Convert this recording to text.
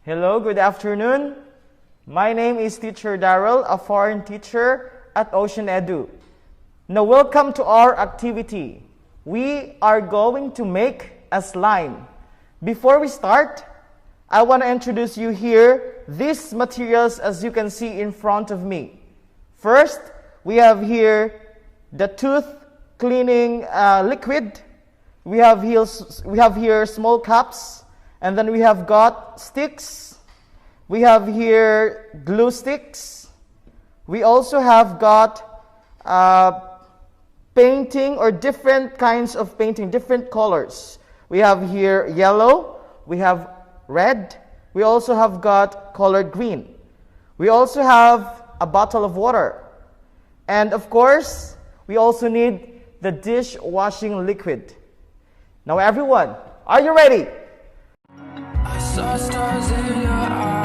Hello, good afternoon. My name is Teacher Darrell, a foreign teacher at Ocean Edu. Now, welcome to our activity. We are going to make a slime. Before we start, I want to introduce you here these materials as you can see in front of me. First, we have here the tooth cleaning liquid. We have here small cups, and then we have got sticks. We have here glue sticks. We also have got painting or different kinds of painting, different colors. We have here yellow, we have red, we also have got colored green. We also have a bottle of water. And of course, we also need the dishwashing liquid. Now everyone, are you ready? I saw stars in your eyes.